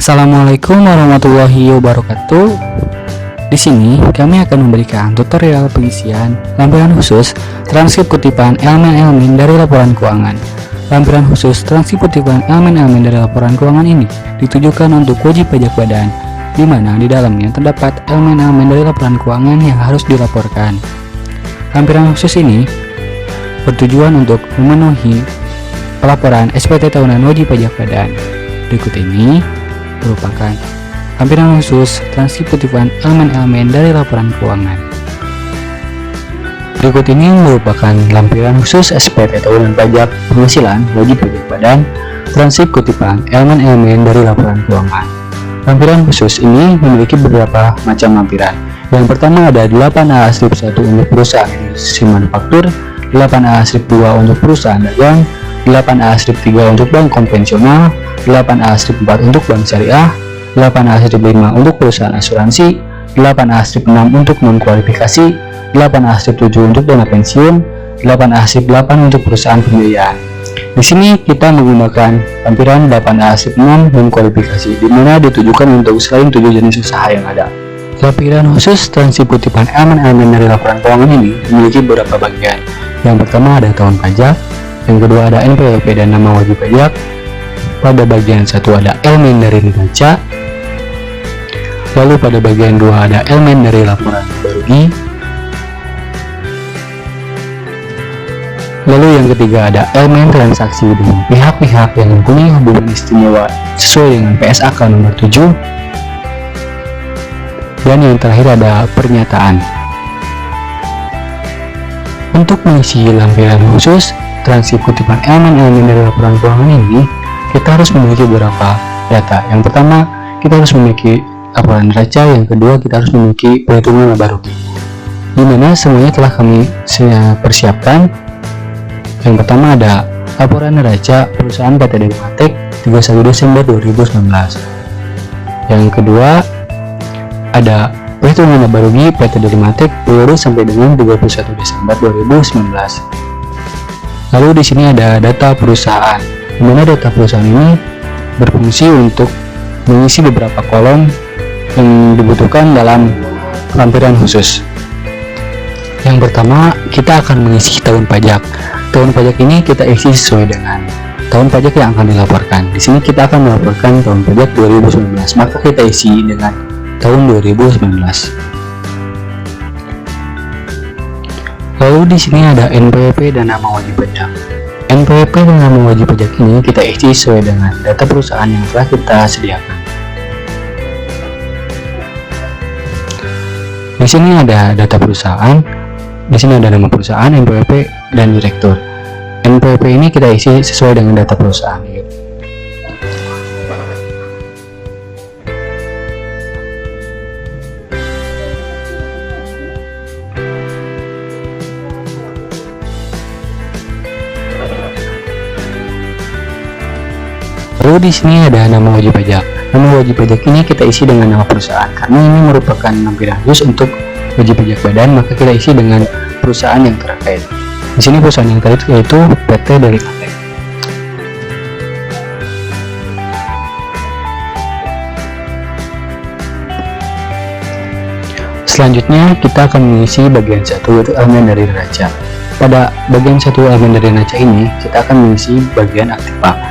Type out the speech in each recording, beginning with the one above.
Assalamualaikum warahmatullahi wabarakatuh. Di sini kami akan memberikan tutorial pengisian lampiran khusus transkrip kutipan elemen-elemen dari laporan keuangan. Lampiran khusus transkrip kutipan elemen-elemen dari laporan keuangan ini ditujukan untuk wajib pajak badan, di mana di dalamnya terdapat elemen-elemen dari laporan keuangan yang harus dilaporkan. Lampiran khusus ini bertujuan untuk memenuhi pelaporan SPT tahunan wajib pajak badan. Berikut ini merupakan lampiran khusus transkrip kutipan elemen-elemen dari laporan keuangan. Berikut ini merupakan lampiran khusus SPT tahunan pajak penghasilan wajib pajak badan transkrip kutipan elemen-elemen dari laporan keuangan. Lampiran khusus ini memiliki beberapa macam lampiran. Yang pertama ada 8A strip 1 untuk perusahaan industri manufaktur, 8A strip 2 untuk perusahaan dagang, 8A strip 3 untuk bank konvensional, 8A strip 4 untuk bank syariah, 8A strip 5 untuk perusahaan asuransi, 8A strip 6 untuk non-kualifikasi, 8A strip 7 untuk dana pensiun, 8A strip 8 untuk perusahaan pembiayaan. Di sini kita menggunakan lampiran 8A strip 6 non-kualifikasi, di mana ditujukan untuk selain 7 jenis usaha yang ada. Lampiran khusus transkrip kutipan elemen-elemen dari laporan keuangan ini memiliki beberapa bagian. Yang pertama ada tahun pajak, yang kedua ada NPWP dan nama wajib pajak. Pada bagian satu ada elemen dari neraca, lalu pada bagian 2 ada elemen dari laporan rugi, lalu yang ketiga ada elemen transaksi dengan pihak-pihak yang mempunyai hubungan istimewa sesuai dengan PSAK nomor 7, dan yang terakhir ada pernyataan. Untuk mengisi lampiran khusus transkrip kutipan elemen-elemen dari laporan keuangan ini, kita harus memiliki beberapa data. Yang pertama, kita harus memiliki laporan neraca. Yang kedua, kita harus memiliki perhitungan laba rugi, di mana semuanya telah kami persiapkan. Yang pertama ada laporan neraca perusahaan PT Delimatek 31 Desember 2019. Yang kedua ada perhitungan laba rugi PT Delimatek periode sampai dengan 31 Desember 2019. Lalu di sini ada data perusahaan, di mana data perusahaan ini berfungsi untuk mengisi beberapa kolom yang dibutuhkan dalam lampiran khusus. Yang pertama, kita akan mengisi tahun pajak. Tahun pajak ini kita isi sesuai dengan tahun pajak yang akan dilaporkan. Di sini kita akan melaporkan tahun pajak 2019, maka kita isi dengan tahun 2019. Lalu di sini ada NPWP dan nama wajib pajak. NPWP dan nama wajib pajak ini kita isi sesuai dengan data perusahaan yang telah kita sediakan. Di sini ada data perusahaan, di sini ada nama perusahaan, NPWP, dan direktur. NPWP ini kita isi sesuai dengan data perusahaan. Lalu di sini ada nama wajib pajak. Nama wajib pajak ini kita isi dengan nama perusahaan, karena ini merupakan lampiran khusus untuk wajib pajak badan, maka kita isi dengan perusahaan yang terkait. Di sini perusahaan yang terkait yaitu PT Delimatek. Selanjutnya kita akan mengisi bagian 1 yaitu elemen dari neraca. Pada bagian 1 elemen dari neraca ini kita akan mengisi bagian aktiva.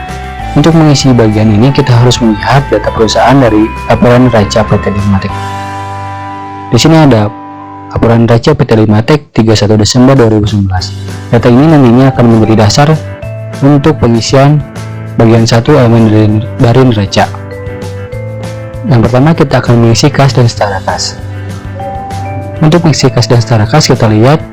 Untuk mengisi bagian ini kita harus melihat data perusahaan dari laporan neraca PT Delimatek. Di sini ada laporan neraca PT Delimatek 31 Desember 2019. Data ini nantinya akan menjadi dasar untuk pengisian bagian 1 elemen dari neraca. Yang pertama kita akan mengisi kas dan setara kas. Untuk mengisi kas dan setara kas kita lihat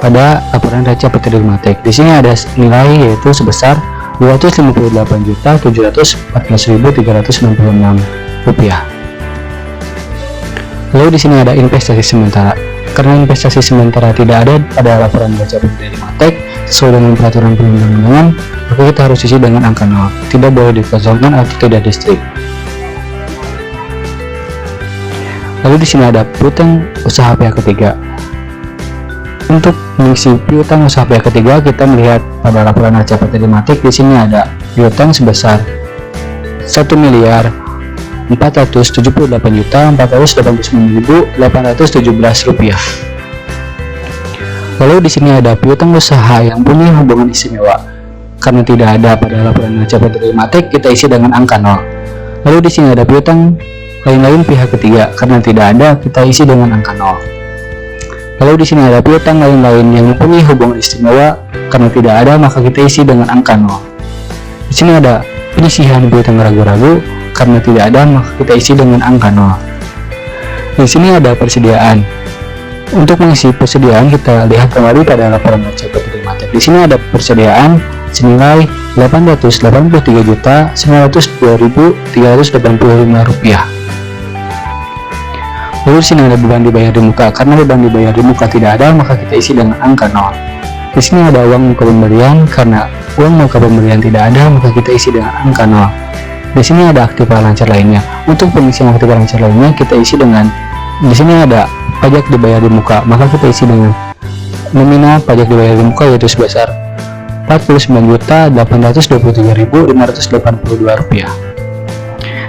pada laporan neraca PT Delimatek. Di sini ada nilai yaitu sebesar Rp258.714.366. Lalu di sini ada investasi sementara. Karena investasi sementara tidak ada pada laporan neraca PT Delimatek sesuai dengan peraturan perundang-undangan, maka kita harus isi dengan angka 0. Tidak boleh dikosongkan atau tidak di strip. Lalu di sini ada piutang usaha pihak ketiga. Untuk mengisi piutang usaha pihak ketiga, kita melihat pada laporan neraca PT Delimatek. Di sini ada piutang sebesar 1.000.000 Rp478.489.817 rupiah. Lalu di sini ada piutang usaha yang punya hubungan istimewa. Karena tidak ada pada laporan neraca PT Telematik, kita isi dengan angka 0. Lalu di sini ada piutang lain-lain pihak ketiga. Karena tidak ada, kita isi dengan angka 0. Lalu di sini ada piutang lain-lain yang mempunyai hubungan istimewa. Karena tidak ada, maka kita isi dengan angka 0. Di sini ada penyisihan piutang ragu-ragu. Karena tidak ada, maka kita isi dengan angka 0. Di sini ada persediaan. Untuk mengisi persediaan, kita lihat kembali pada laporan neraca PT Telematik. Di sini ada persediaan senilai Rp883.902.385. Lalu di sini ada beban dibayar di muka. Karena beban dibayar di muka tidak ada, maka kita isi dengan angka 0. Di sini ada uang muka pemberian. Karena uang muka pemberian tidak ada, maka kita isi dengan angka 0. Di sini ada aktiva lancar lainnya. Untuk pengisian aktiva lancar lainnya, kita isi dengan, di sini ada pajak dibayar di muka, maka kita isi dengan nominal pajak dibayar di muka yaitu sebesar Rp49.823.582.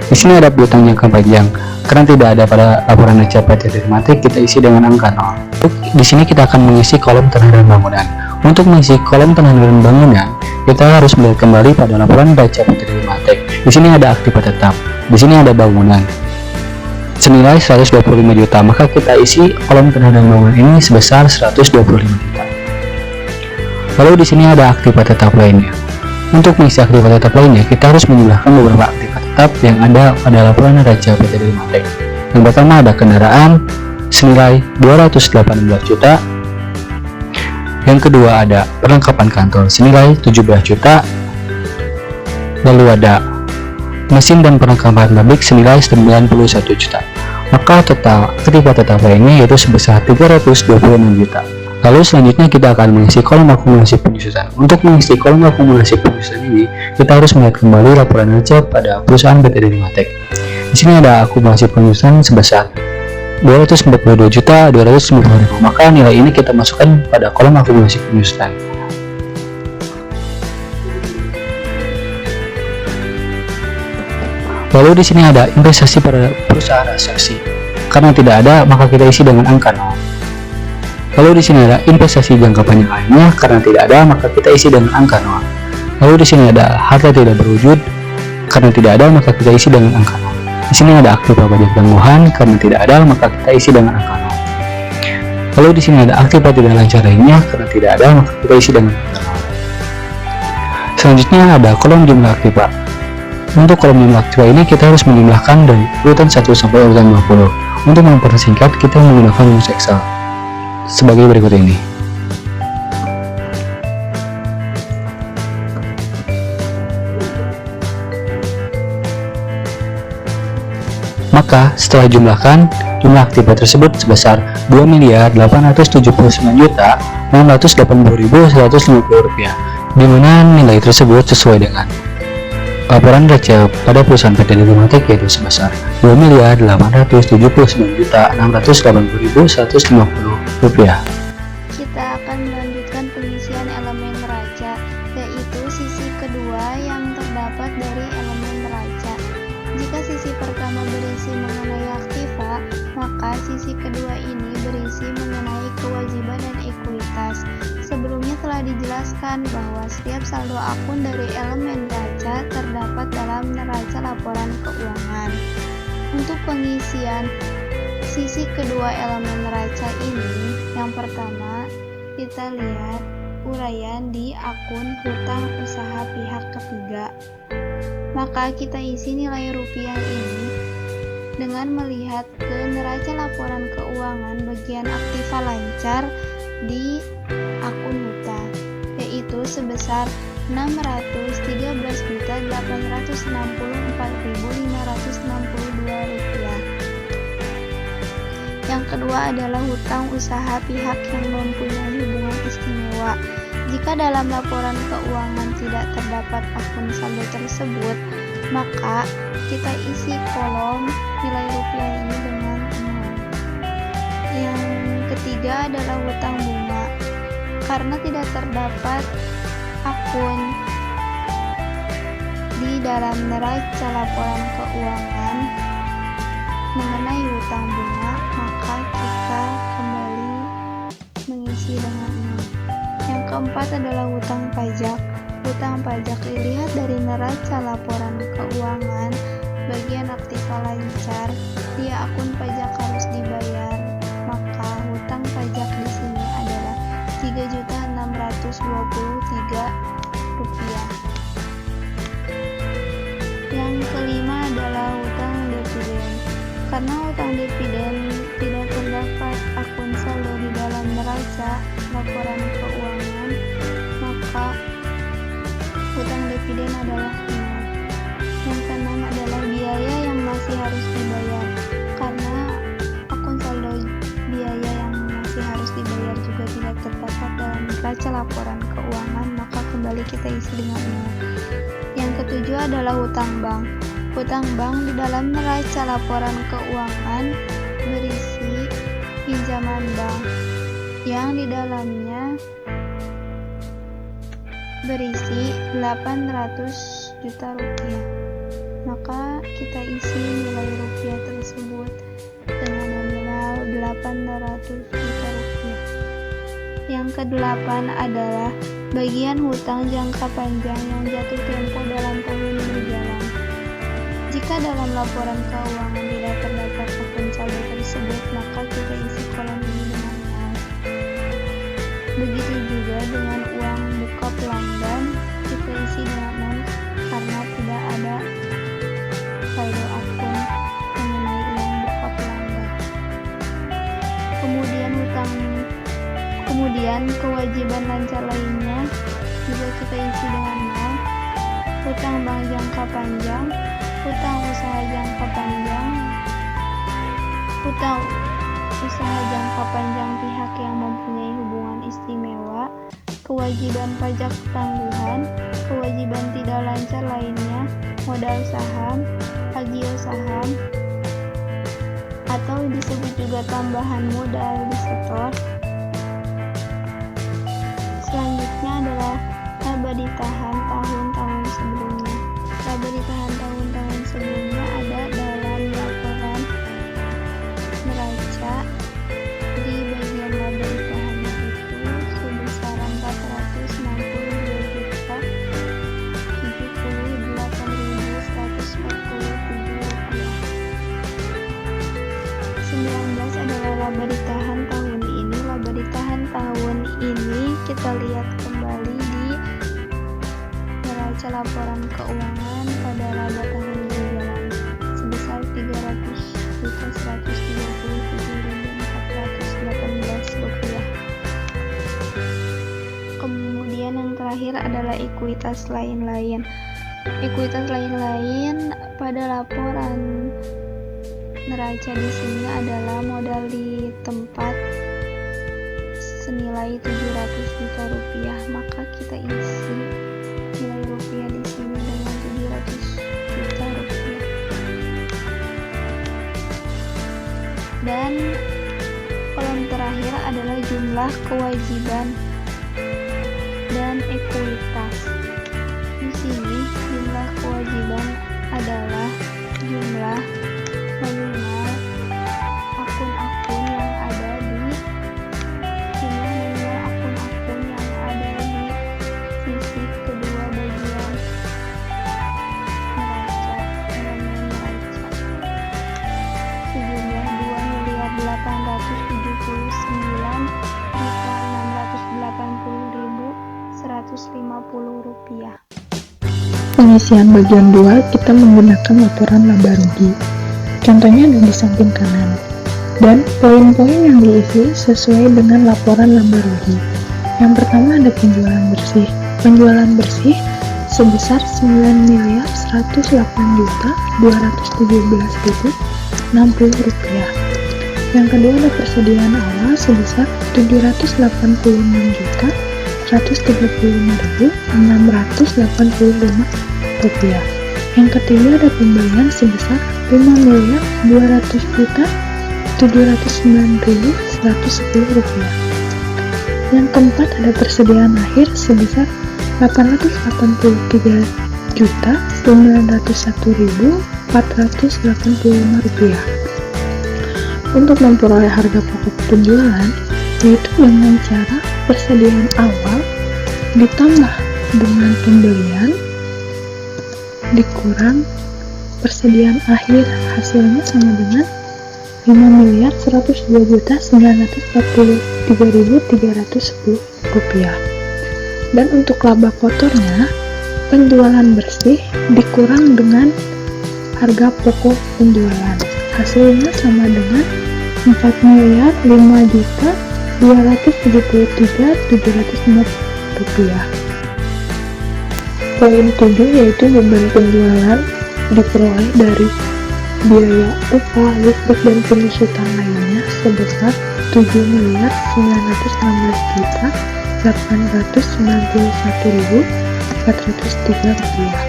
Di sini ada piutang jangka panjang. Karena tidak ada pada laporan neraca PT Telematik, kita isi dengan angka 0. Di sini kita akan mengisi kolom tanah dan bangunan. Untuk mengisi kolom tanah dan bangunan, kita harus melihat kembali pada laporan neraca PT Telematik. Di sini ada aktiva tetap. Di sini ada bangunan senilai 125 juta, maka kita isi kolom tanah dan bangunan ini sebesar 125 juta. Lalu di sini ada aktiva tetap lainnya. Untuk mengisi aktiva tetap lainnya, kita harus menjumlahkan beberapa aktiva tetap yang ada pada laporan neraca PT Telematik. Yang pertama ada kendaraan senilai 218 juta. Yang kedua ada perlengkapan kantor senilai 17 juta. Lalu ada mesin dan perlengkapan pabrik senilai 91 juta. Maka total aktiva tetap lainnya yaitu sebesar 326 juta. Lalu selanjutnya kita akan mengisi kolom akumulasi penyusutan. Untuk mengisi kolom akumulasi penyusutan ini, kita harus melihat kembali laporan neraca pada perusahaan PT Telematik. Di sini ada akumulasi penyusutan sebesar 242.250.000. Maka nilai ini kita masukkan pada kolom akumulasi penyusutan. Lalu di sini ada investasi pada perusahaan asuransi. Karena tidak ada, maka kita isi dengan angka 0. Lalu di sini ada investasi jangka panjang lainnya. Karena tidak ada, maka kita isi dengan angka 0. Lalu di sini ada harta tidak berwujud. Karena tidak ada, maka kita isi dengan angka 0. Di sini ada aktiva pajak tangguhan. Karena tidak ada, maka kita isi dengan angka 0. Lalu di sini ada aktiva tidak lancar lainnya. Karena tidak ada, maka kita isi dengan angka 0. Selanjutnya ada kolom jumlah aktiva. Untuk kolom jumlah aktiva ini kita harus menjumlahkan dari urutan 1 sampai urutan 20. Untuk mempersingkat, kita menggunakan rumus Excel sebagai berikut ini. Maka setelah jumlahkan, jumlah aktiva tersebut sebesar Rp2.879.680.150, di mana nilai tersebut sesuai dengan laporan neraca pada perusahaan PT Telematik yaitu sebesar Rp2.879.680.150. Kita akan melanjutkan pengisian elemen neraca, yaitu sisi kedua yang terdapat dari elemen neraca. Jika sisi pertama berisi mengenai aktiva, maka sisi kedua ini berisi mengenai kewajiban dan ekuitas. Sebelumnya telah dijelaskan bahwa setiap saldo akun dari elemen neraca terdapat dalam neraca laporan keuangan. Untuk pengisian sisi kedua elemen neraca ini, yang pertama kita lihat uraian di akun hutang usaha pihak ketiga. Maka kita isi nilai rupiah ini dengan melihat ke neraca laporan keuangan bagian aktiva lancar di akun hutang, yaitu sebesar Rp603.864.562. Yang kedua adalah hutang usaha pihak yang mempunyai hubungan istimewa. Jika dalam laporan keuangan tidak terdapat akun saldo tersebut, maka kita isi kolom nilai rupiah ini dengan 0. Yang ketiga adalah hutang bunga. Karena tidak terdapat akun di dalam neraca laporan keuangan, mengenai hutang bunga, maka kita kembali mengisi dengan nol. Yang keempat adalah hutang pajak. Hutang pajak dilihat dari neraca laporan keuangan. Bagian aktiva lancar, dia akun pajak harus dibayar, maka hutang pajak di sini adalah Rp3.623. Yang kelima adalah hutang dividen. Karena hutang dividen tidak terdapat akun saldo di dalam neraca laporan keuangan, maka hutang dividen adalah nol. Yang keenam adalah biaya yang masih harus dibayar. Karena akun saldo biaya yang masih harus dibayar juga tidak terdapat dalam neraca laporan keuangan, maka kembali kita isi dengan nol. Yang ketujuh adalah hutang bank. Hutang bank di dalam neraca laporan keuangan berisi pinjaman bank yang di dalamnya berisi 800 juta rupiah. Maka kita isi nilai rupiah tersebut dengan nominal 800 juta rupiah. Yang kedelapan adalah bagian hutang jangka panjang yang jatuh tempo dalam tahun berjalan. Jika dalam laporan keuangan tidak terdapat akun saldo tersebut, maka kita isi kolom ini dengan nol. Begitu juga dengan uang buka pelanggan, kita isi dengan nol karena tidak ada saldo akun mengenai uang buka pelanggan. Kemudian kewajiban lancar lainnya juga kita isi dengan nol. Hutang bank jangka panjang, hutang usaha jangka panjang, hutang usaha jangka panjang pihak yang mempunyai hubungan istimewa, kewajiban pajak tangguhan, kewajiban tidak lancar lainnya, modal saham, agio saham, atau disebut juga tambahan modal di setor. Selanjutnya adalah laba ditahan tahun-tahun sebelumnya. Laba ditahan tahun-tahun sebelumnya ada dalam laporan neraca di bagian laba ditahannya itu sebesar Rp400.078.147. 19 adalah laba ditahan tahun ini. Laba ditahan tahun ini kita lihat kembali di neraca laporan keuangan pada laba tahun berjalan sebesar Rp300.137.418. Kemudian yang terakhir adalah ekuitas lain-lain. Ekuitas lain-lain pada laporan neraca di sini adalah modal di tempat senilai 700 juta rupiah, maka kita isi nilai rupiah di sini dengan 700 juta rupiah. Dan kolom terakhir adalah jumlah kewajiban dan ekuitas. Di sini jumlah kewajiban adalah jumlah nominal akun-akun yang ada di sisi kedua bagian neraca elemen neraca sejumlah Rp2.680.150.150. Pengisian bagian 2 kita menggunakan laporan laba rugi. Contohnya ada di samping kanan. Dan poin-poin yang diisi sesuai dengan laporan laba rugi. Yang pertama ada penjualan bersih. Penjualan bersih sebesar Rp9.108.217.060. Yang kedua ada persediaan awal sebesar Rp785.135.685. Yang ketiga ada pembelian sebesar Rp5.209.110. Yang keempat ada persediaan akhir sebesar Rp883.901.485. untuk memperoleh harga pokok penjualan, yaitu dengan cara persediaan awal ditambah dengan pembelian dikurang persediaan akhir, hasilnya sama dengan 5.102.943.310 rupiah. Dan untuk laba kotornya, penjualan bersih dikurang dengan harga pokok penjualan, hasilnya sama dengan 4.005.273.750 rupiah. Poin 7 yaitu beban penjualan diperoleh dari biaya upah, listrik, dan penyusutan lainnya sebesar 7.919.891.403 rupiah,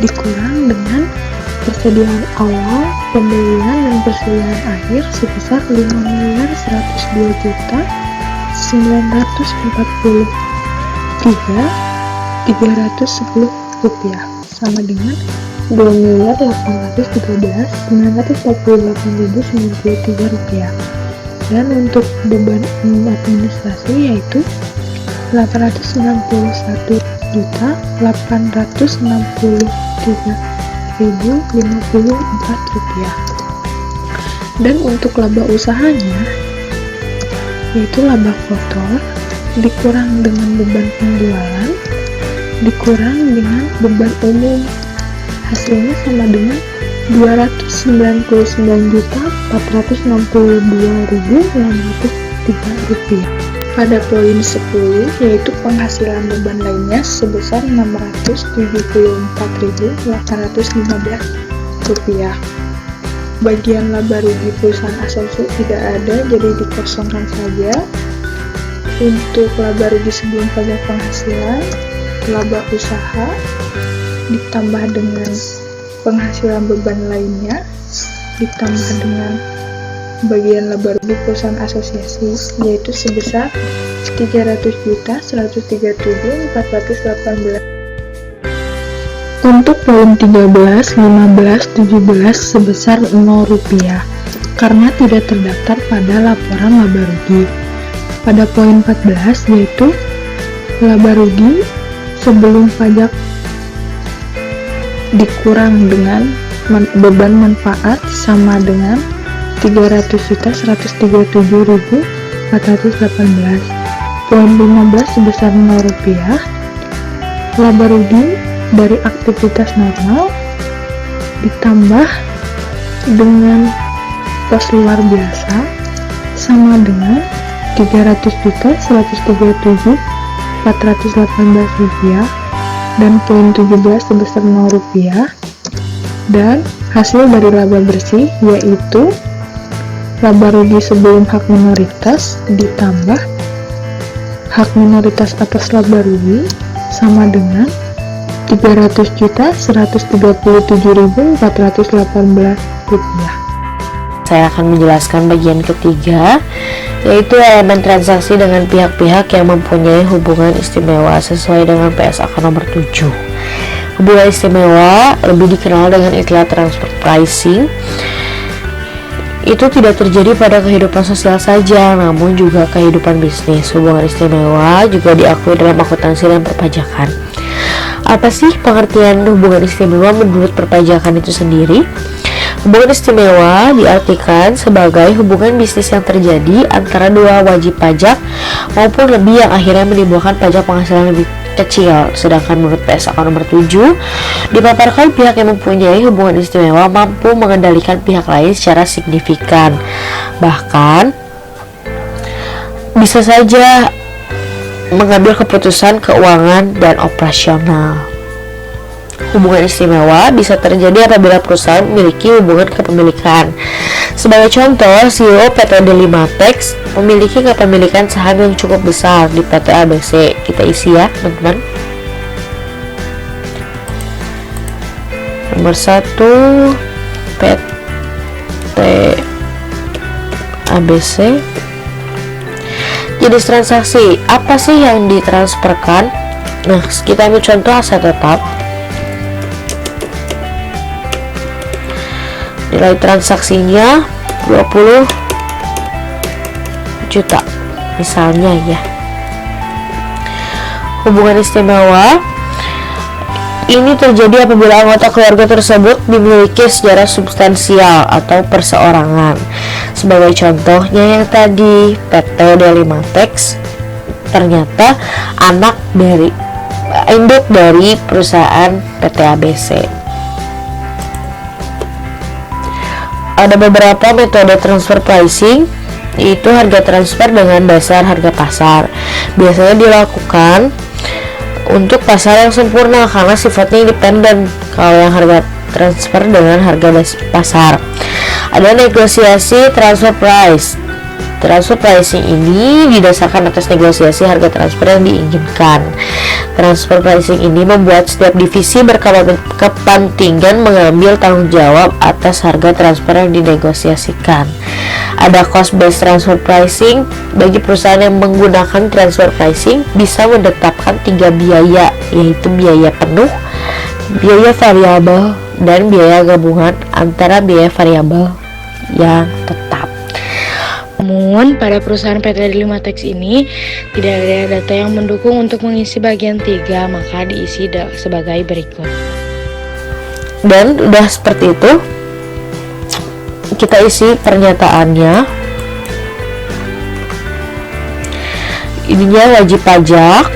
dikurang dengan persediaan awal, pembelian, dan persediaan akhir sebesar 5.109.943.310 rupiah, sama dengan 2.813.948.093 rupiah. Dan untuk beban administrasi yaitu 891.863.054 rupiah. Dan untuk laba usahanya yaitu laba kotor dikurang dengan beban penjualan dikurang dengan beban umum, hasilnya sama dengan 209.462.603 rupiah. Pada poin 10 yaitu penghasilan beban lainnya sebesar 674.815 rupiah. Bagian laba rugi perusahaan asumsi tidak ada, jadi dikosongkan saja. Untuk laba rugi sebelum pajak penghasilan, laba usaha ditambah dengan penghasilan beban lainnya ditambah dengan bagian laba rugi perusahaan asosiasi yaitu sebesar 300.137.418. Untuk poin 13, 15, 17 sebesar 0 rupiah karena tidak terdaftar pada laporan laba rugi. Pada poin 14 yaitu laba rugi sebelum pajak dikurang dengan beban manfaat sama dengan 300.137.418. Poin 15 sebesar 0 rupiah. Laba rugi dari aktivitas normal ditambah dengan pos luar biasa sama dengan 300.137.418 rupiah. Dan poin 17 sebesar 0 rupiah. Dan hasil dari laba bersih yaitu laba rugi sebelum hak minoritas ditambah hak minoritas atas laba rugi sama dengan 300.137.418 rupiah. Saya akan menjelaskan bagian ketiga, yaitu elemen transaksi dengan pihak-pihak yang mempunyai hubungan istimewa sesuai dengan PSAK nomor 7. Hubungan istimewa lebih dikenal dengan istilah transfer pricing. Itu tidak terjadi pada kehidupan sosial saja, namun juga kehidupan bisnis. Hubungan istimewa juga diakui dalam akuntansi dan perpajakan. Apa sih pengertian hubungan istimewa menurut perpajakan itu sendiri? Hubungan istimewa diartikan sebagai hubungan bisnis yang terjadi antara dua wajib pajak maupun lebih yang akhirnya menimbulkan pajak penghasilan lebih kecil. Sedangkan menurut PSAK nomor 7 dipaparkan pihak yang mempunyai hubungan istimewa mampu mengendalikan pihak lain secara signifikan, bahkan bisa saja mengambil keputusan keuangan dan operasional. Hubungan istimewa bisa terjadi apabila perusahaan memiliki hubungan kepemilikan. Sebagai contoh, CEO PT Delimatex memiliki kepemilikan saham yang cukup besar di PT ABC. Kita isi ya, teman-teman. Nomor 1 PT ABC. Jenis transaksi, apa sih yang ditransferkan? Nah, kita ambil contoh aset tetap. Nilai transaksinya 20 juta misalnya ya. Hubungan istimewa ini terjadi apabila anggota keluarga tersebut dimiliki secara substansial atau perseorangan. Sebagai contohnya yang tadi, PT Delimatex ternyata induk dari perusahaan PT ABC. Ada beberapa metode transfer pricing, yaitu harga transfer dengan dasar harga pasar. Biasanya dilakukan untuk pasar yang sempurna karena sifatnya independen. Kalau yang harga transfer dengan harga pasar, ada negosiasi transfer price. Transfer pricing ini didasarkan atas negosiasi harga transfer yang diinginkan. Transfer pricing ini membuat setiap divisi berkepentingan mengambil tanggung jawab atas harga transfer yang dinegosiasikan. Ada cost based transfer pricing. Bagi perusahaan yang menggunakan transfer pricing bisa menetapkan 3 biaya, yaitu biaya penuh, biaya variabel, dan biaya gabungan antara biaya variabel yang tetap. Namun, pada perusahaan PT Delimatex ini tidak ada data yang mendukung untuk mengisi bagian 3, maka diisi sebagai berikut. Dan udah seperti itu, kita isi pernyataannya. Ininya wajib pajak,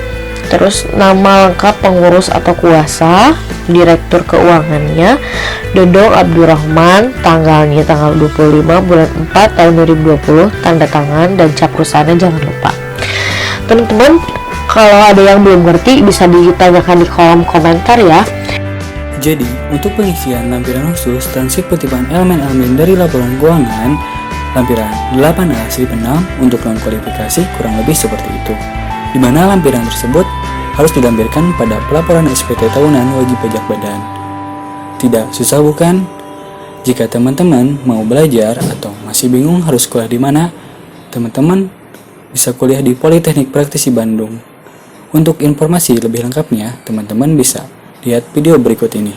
terus nama lengkap pengurus atau kuasa, direktur keuangannya, Dodong Abdurrahman, tanggalnya tanggal 25 bulan 4 tahun 2020, tanda tangan dan cap perusahaannya jangan lupa. Teman-teman, kalau ada yang belum ngerti bisa ditanyakan di kolom komentar ya. Jadi, untuk pengisian lampiran khusus transkrip kutipan elemen-elemen dari laporan keuangan, lampiran 8A slip 6 untuk non-kualifikasi kurang lebih seperti itu, di mana lampiran tersebut harus dilampirkan pada pelaporan SPT tahunan wajib pajak badan. Tidak susah bukan? Jika teman-teman mau belajar atau masih bingung harus kuliah di mana, teman-teman bisa kuliah di Politeknik Praktisi Bandung. Untuk informasi lebih lengkapnya, teman-teman bisa lihat video berikut ini.